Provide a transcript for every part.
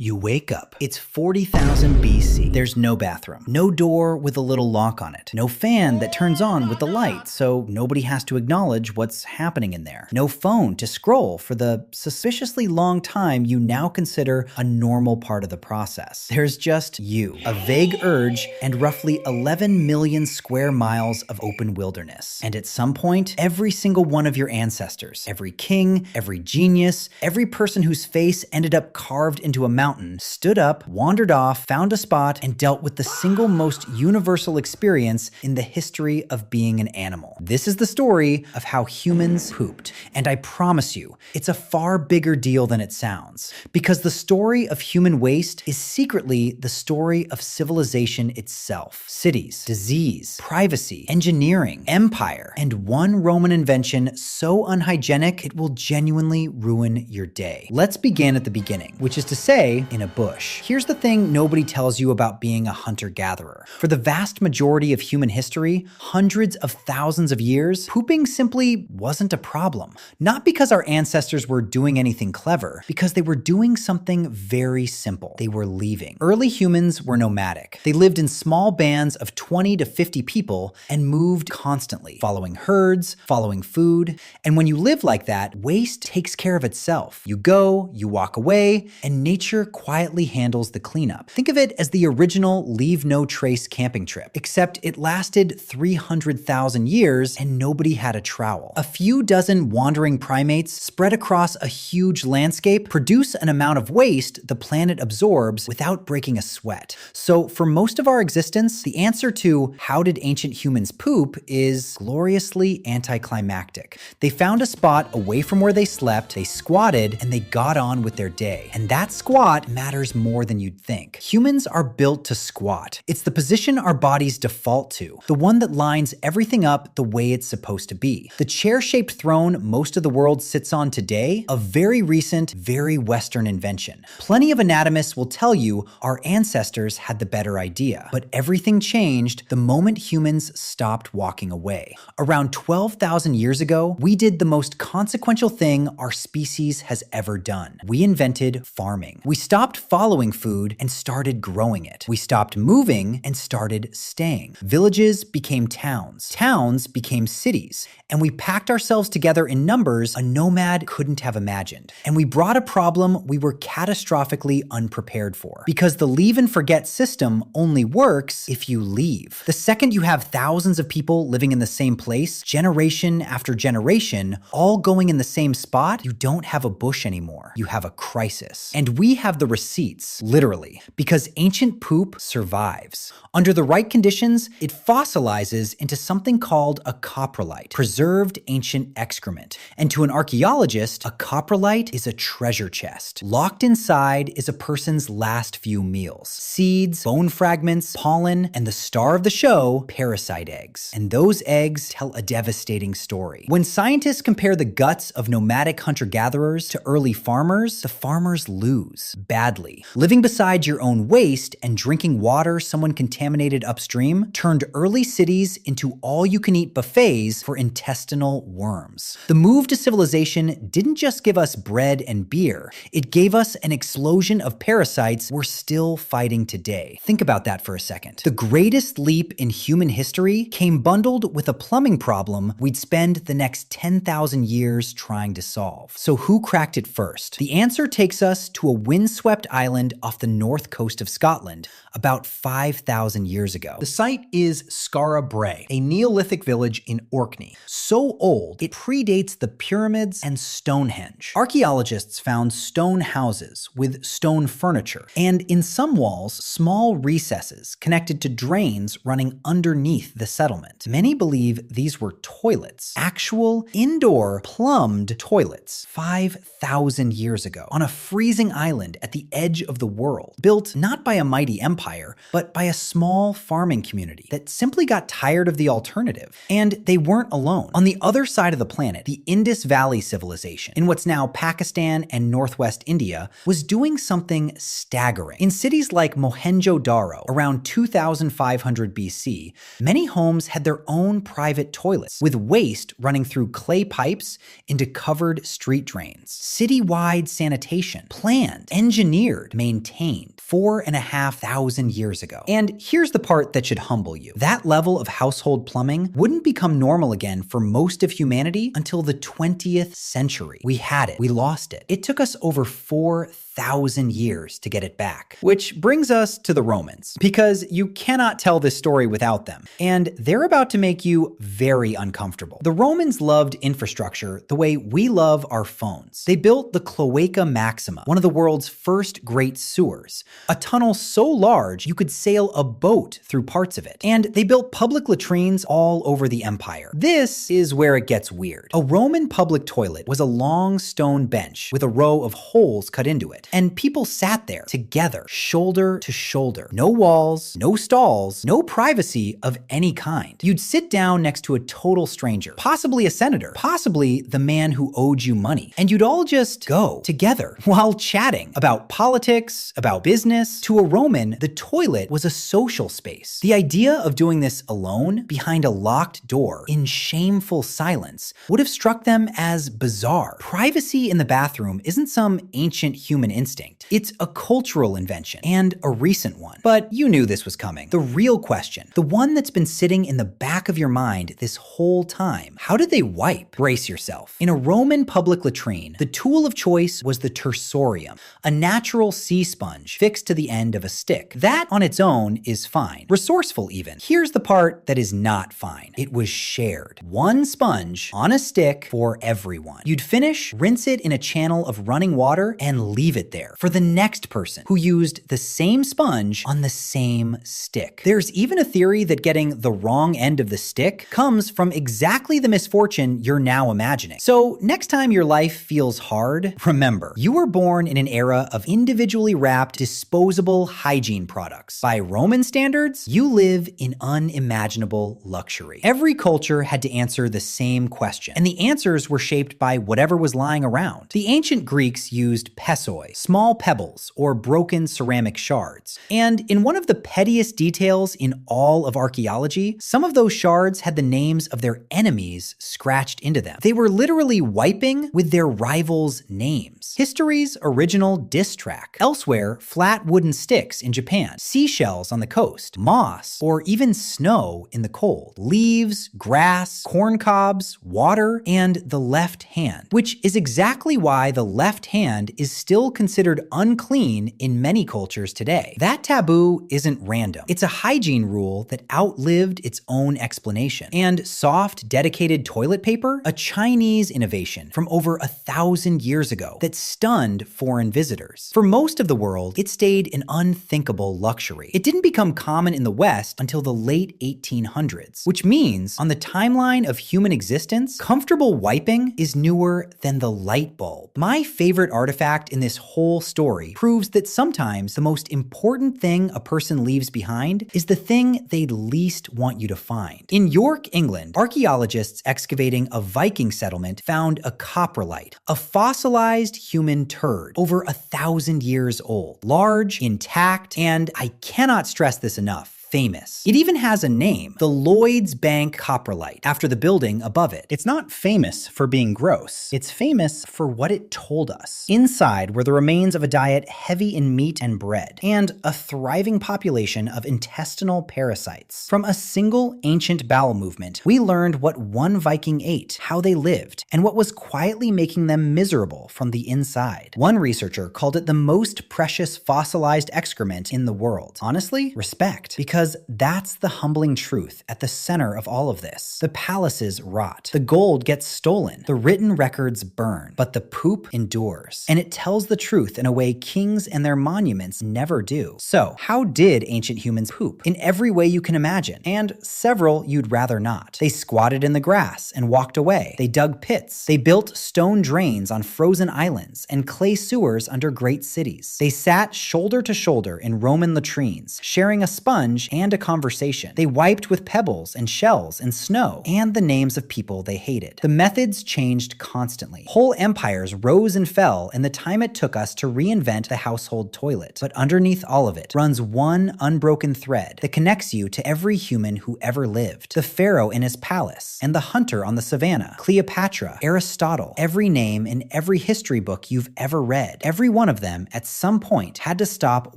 You wake up. It's 40,000 BC. There's no bathroom, no door with a little lock on it, no fan that turns on with the light so nobody has to acknowledge what's happening in there, no phone to scroll for the suspiciously long time you now consider a normal part of the process. There's just you, a vague urge, and roughly 11 million square miles of open wilderness. And at some point, every single one of your ancestors, every king, every genius, every person whose face ended up carved into a mountain, stood up, wandered off, found a spot, and dealt with the single most universal experience in the history of being an animal. This is the story of how humans pooped. And I promise you, it's a far bigger deal than it sounds. Because the story of human waste is secretly the story of civilization itself. Cities, disease, privacy, engineering, empire, and one Roman invention so unhygienic it will genuinely ruin your day. Let's begin at the beginning, which is to say, in a bush. Here's the thing nobody tells you about being a hunter-gatherer. For the vast majority of human history, hundreds of thousands of years, pooping simply wasn't a problem. Not because our ancestors were doing anything clever, because they were doing something very simple. They were leaving. Early humans were nomadic. They lived in small bands of 20 to 50 people and moved constantly, following herds, following food. And when you live like that, waste takes care of itself. You go, you walk away, and nature quietly handles the cleanup. Think of it as the original leave no trace camping trip, except it lasted 300,000 years and nobody had a trowel. A few dozen wandering primates spread across a huge landscape produce an amount of waste the planet absorbs without breaking a sweat. So for most of our existence, the answer to how did ancient humans poop is gloriously anticlimactic. They found a spot away from where they slept, they squatted, and they got on with their day. And that squat matters more than you'd think. Humans are built to squat. It's the position our bodies default to, the one that lines everything up the way it's supposed to be. The chair-shaped throne most of the world sits on today, a very recent, very Western invention. Plenty of anatomists will tell you our ancestors had the better idea, but everything changed the moment humans stopped walking away. Around 12,000 years ago, we did the most consequential thing our species has ever done. We invented farming. We stopped following food and started growing it. We stopped moving and started staying. Villages became towns. Towns became cities. And we packed ourselves together in numbers a nomad couldn't have imagined. And we brought a problem we were catastrophically unprepared for. Because the leave and forget system only works if you leave. The second you have thousands of people living in the same place, generation after generation, all going in the same spot, you don't have a bush anymore. You have a crisis. And we have the receipts, literally, because ancient poop survives. Under the right conditions, it fossilizes into something called a coprolite, preserved ancient excrement. And to an archaeologist, a coprolite is a treasure chest. Locked inside is a person's last few meals. Seeds, bone fragments, pollen, and the star of the show, parasite eggs. And those eggs tell a devastating story. When scientists compare the guts of nomadic hunter-gatherers to early farmers, the farmers lose badly. Living beside your own waste and drinking water someone contaminated upstream turned early cities into all-you-can-eat buffets for intestinal worms. The move to civilization didn't just give us bread and beer, it gave us an explosion of parasites we're still fighting today. Think about that for a second. The greatest leap in human history came bundled with a plumbing problem we'd spend the next 10,000 years trying to solve. So who cracked it first? The answer takes us to a windswept island off the north coast of Scotland about 5,000 years ago. The site is Skara Brae, a Neolithic village in Orkney. So old, it predates the pyramids and Stonehenge. Archaeologists found stone houses with stone furniture, and in some walls, small recesses connected to drains running underneath the settlement. Many believe these were toilets, actual indoor plumbed toilets, 5,000 years ago, on a freezing island at the edge of the world, built not by a mighty empire, but by a small farming community that simply got tired of the alternative. And they weren't alone. On the other side of the planet, the Indus Valley civilization, in what's now Pakistan and northwest India, was doing something staggering. In cities like Mohenjo-Daro, around 2500 BC, many homes had their own private toilets, with waste running through clay pipes into covered street drains. Citywide sanitation, planned, engineered, maintained 4,500 years ago. And here's the part that should humble you. That level of household plumbing wouldn't become normal again for most of humanity until the 20th century. We had it. We lost it. It took us over 4,000 years to get it back. Which brings us to the Romans, because you cannot tell this story without them. And they're about to make you very uncomfortable. The Romans loved infrastructure the way we love our phones. They built the Cloaca Maxima, one of the world's first great sewers, a tunnel so large you could sail a boat through parts of it. And they built public latrines all over the empire. This is where it gets weird. A Roman public toilet was a long stone bench with a row of holes cut into it. And people sat there together, shoulder to shoulder. No walls, no stalls, no privacy of any kind. You'd sit down next to a total stranger, possibly a senator, possibly the man who owed you money. And you'd all just go together while chatting about politics, about business. To a Roman, the toilet was a social space. The idea of doing this alone, behind a locked door, in shameful silence, would have struck them as bizarre. Privacy in the bathroom isn't some ancient human instinct. It's a cultural invention, and a recent one. But you knew this was coming. The real question, the one that's been sitting in the back of your mind this whole time, how did they wipe? Brace yourself. In a Roman public latrine, the tool of choice was the tersorium, a natural sea sponge fixed to the end of a stick. That on its own is fine. Resourceful even. Here's the part that is not fine. It was shared. One sponge on a stick for everyone. You'd finish, rinse it in a channel of running water, and leave it there for the next person who used the same sponge on the same stick. There's even a theory that getting the wrong end of the stick comes from exactly the misfortune you're now imagining. So next time your life feels hard, remember, you were born in an era of individually wrapped, disposable hygiene products. By Roman standards, you live in unimaginable luxury. Every culture had to answer the same question, and the answers were shaped by whatever was lying around. The ancient Greeks used pessoi, small pebbles, or broken ceramic shards. And in one of the pettiest details in all of archaeology, some of those shards had the names of their enemies scratched into them. They were literally wiping with their rivals' names. History's original diss track. Elsewhere, flat wooden sticks in Japan, seashells on the coast, moss, or even snow in the cold, leaves, grass, corn cobs, water, and the left hand, which is exactly why the left hand is still considered unclean in many cultures today. That taboo isn't random. It's a hygiene rule that outlived its own explanation. And soft, dedicated toilet paper? A Chinese innovation from over 1,000 years ago that stunned foreign visitors. For most of the world, it stayed an unthinkable luxury. It didn't become common in the West until the late 1800s, which means on the timeline of human existence, comfortable wiping is newer than the light bulb. My favorite artifact in this whole story proves that sometimes the most important thing a person leaves behind is the thing they'd least want you to find. In York, England, archaeologists excavating a Viking settlement found a coprolite, a fossilized human turd over 1,000 years old, large, intact, and I cannot stress this enough, famous. It even has a name, the Lloyd's Bank Coprolite, after the building above it. It's not famous for being gross. It's famous for what it told us. Inside were the remains of a diet heavy in meat and bread, and a thriving population of intestinal parasites. From a single ancient bowel movement, we learned what one Viking ate, how they lived, and what was quietly making them miserable from the inside. One researcher called it the most precious fossilized excrement in the world. Honestly, respect, because that's the humbling truth at the center of all of this. The palaces rot. The gold gets stolen. The written records burn. But the poop endures. And it tells the truth in a way kings and their monuments never do. So, how did ancient humans poop? In every way you can imagine, and several you'd rather not. They squatted in the grass and walked away. They dug pits. They built stone drains on frozen islands and clay sewers under great cities. They sat shoulder to shoulder in Roman latrines, sharing a sponge sponge and a conversation. They wiped with pebbles and shells and snow and the names of people they hated. The methods changed constantly. Whole empires rose and fell in the time it took us to reinvent the household toilet. But underneath all of it runs one unbroken thread that connects you to every human who ever lived. The pharaoh in his palace and the hunter on the savannah, Cleopatra, Aristotle, every name in every history book you've ever read. Every one of them at some point had to stop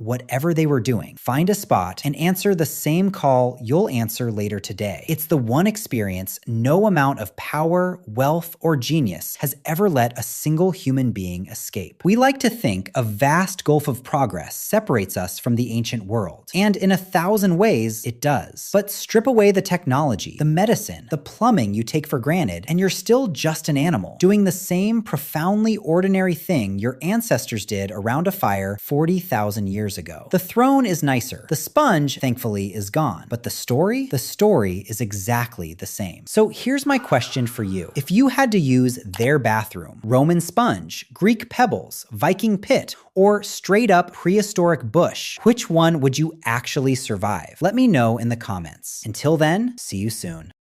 whatever they were doing, find a spot, and answer the same call you'll answer later today. It's the one experience no amount of power, wealth, or genius has ever let a single human being escape. We like to think a vast gulf of progress separates us from the ancient world, and in 1,000 ways it does. But strip away the technology, the medicine, the plumbing you take for granted, and you're still just an animal, doing the same profoundly ordinary thing your ancestors did around a fire 40,000 years ago. The throne is nicer. The sponge, thankfully, is gone. But the story is exactly the same. So here's my question for you. If you had to use their bathroom, Roman sponge, Greek pebbles, Viking pit, or straight up prehistoric bush, which one would you actually survive? Let me know in the comments. Until then, see you soon.